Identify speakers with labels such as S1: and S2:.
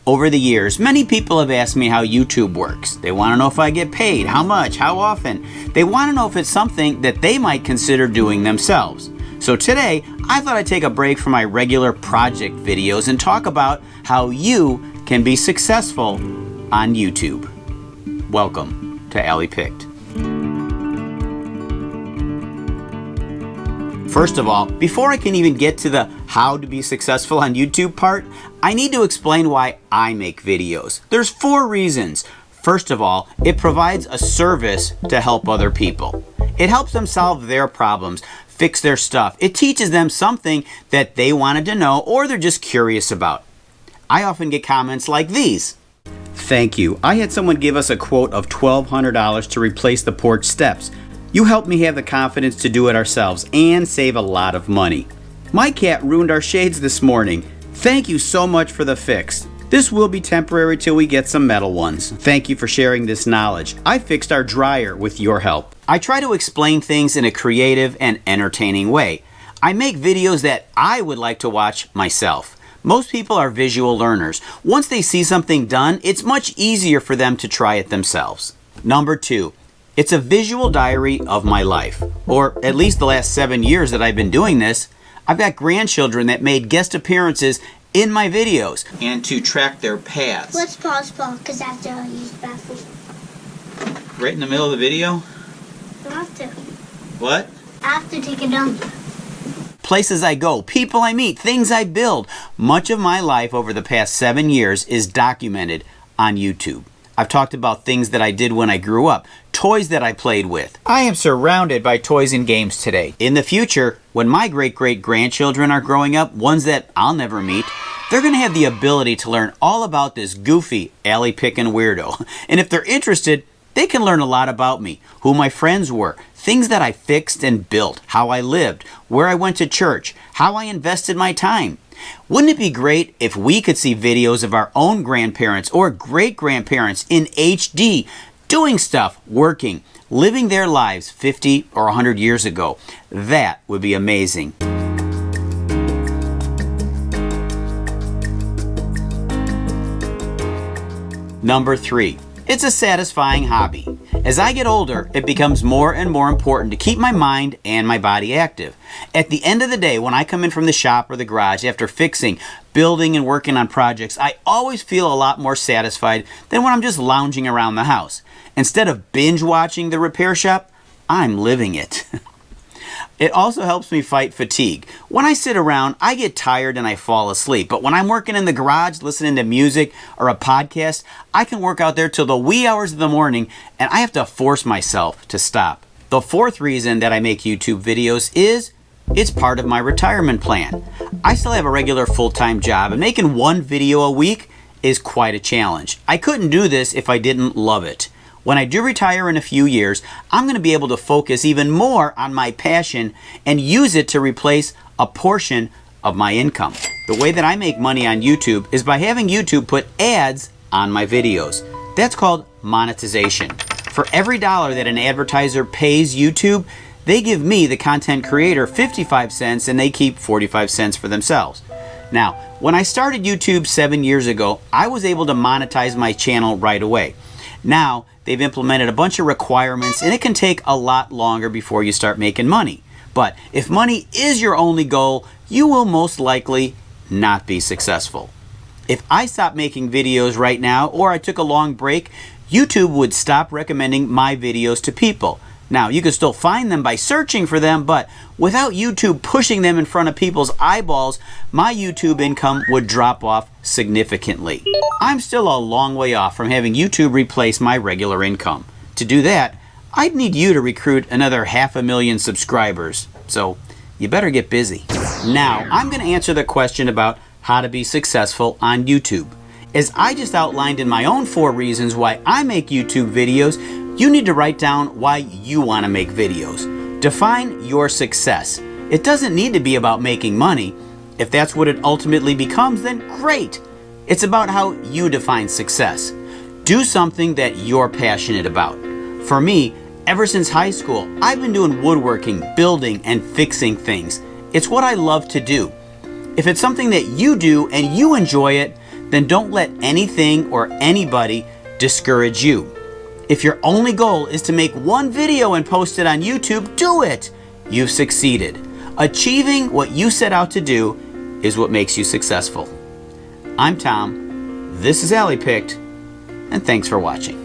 S1: Over the years, many people have asked me how YouTube works. They want to know if I get paid, how much, how often. They want to know if it's something that they might consider doing themselves. So today, I thought I'd take a break from my regular project videos and talk about how you can be successful on YouTube. Welcome to Allie Picked. First of all, before I can even get to the how to be successful on YouTube part, I need to explain why I make videos. There's 4 reasons. First of all, it provides a service to help other people. It helps them solve their problems, fix their stuff. It teaches them something that they wanted to know or they're just curious about. I often get comments like these. Thank you. I had someone give us a quote of $1,200 to replace the porch steps. You helped me have the confidence to do it ourselves and save a lot of money. My cat ruined our shades this morning. Thank you so much for the fix. This will be temporary till we get some metal ones. Thank you for sharing this knowledge. I fixed our dryer with your help. I try to explain things in a creative and entertaining way. I make videos that I would like to watch myself. Most people are visual learners. Once they see something done, it's much easier for them to try it themselves. Number 2. It's a visual diary of my life, or at least the last 7 years that I've been doing this. I've got grandchildren that made guest appearances in my videos and to track their paths.
S2: Let's pause, because I have to use the bathroom.
S1: Right in the middle of the video?
S2: I have to.
S1: What?
S2: I have to take a dump.
S1: Places I go, people I meet, things I build. Much of my life over the past 7 years is documented on YouTube. I've talked about things that I did when I grew up, toys that I played with. I am surrounded by toys and games today. In the future, when my great-great-grandchildren are growing up, ones that I'll never meet, they're going to have the ability to learn all about this goofy, alley-picking weirdo. And if they're interested, they can learn a lot about me, who my friends were, things that I fixed and built, how I lived, where I went to church, how I invested my time. Wouldn't it be great if we could see videos of our own grandparents or great-grandparents in HD doing stuff, working, living their lives 50 or 100 years ago? That would be amazing. Number 3. It's a satisfying hobby. As I get older, it becomes more and more important to keep my mind and my body active. At the end of the day, when I come in from the shop or the garage after fixing, building, and working on projects, I always feel a lot more satisfied than when I'm just lounging around the house. Instead of binge watching the repair shop, I'm living it. It also helps me fight fatigue. When I sit around, I get tired and I fall asleep. But when I'm working in the garage, listening to music or a podcast, I can work out there till the wee hours of the morning, and I have to force myself to stop. The 4th reason that I make YouTube videos is it's part of my retirement plan. I still have a regular full-time job, and making 1 video a week is quite a challenge. I couldn't do this if I didn't love it. When I do retire in a few years, I'm going to be able to focus even more on my passion and use it to replace a portion of my income. The way that I make money on YouTube is by having YouTube put ads on my videos. That's called monetization. For every $1 that an advertiser pays YouTube, they give me, the content creator, 55 cents and they keep 45 cents for themselves. Now, when I started YouTube 7 years ago, I was able to monetize my channel right away. Now, they've implemented a bunch of requirements, and it can take a lot longer before you start making money. But if money is your only goal, you will most likely not be successful. If I stopped making videos right now, or I took a long break, YouTube would stop recommending my videos to people. Now, you can still find them by searching for them, but without YouTube pushing them in front of people's eyeballs, my YouTube income would drop off significantly. I'm still a long way off from having YouTube replace my regular income. To do that, I'd need you to recruit another 500,000 subscribers. So, you better get busy. Now, I'm going to answer the question about how to be successful on YouTube. As I just outlined in my own 4 reasons why I make YouTube videos, you need to write down why you want to make videos. Define your success. It doesn't need to be about making money. If that's what it ultimately becomes, then great. It's about how you define success. Do something that you're passionate about. For me, ever since high school, I've been doing woodworking, building, and fixing things. It's what I love to do. If it's something that you do and you enjoy it, then don't let anything or anybody discourage you. If your only goal is to make one video and post it on YouTube, do it. You've succeeded. Achieving what you set out to do is what makes you successful. I'm Tom, this is Allie Picked, and thanks for watching.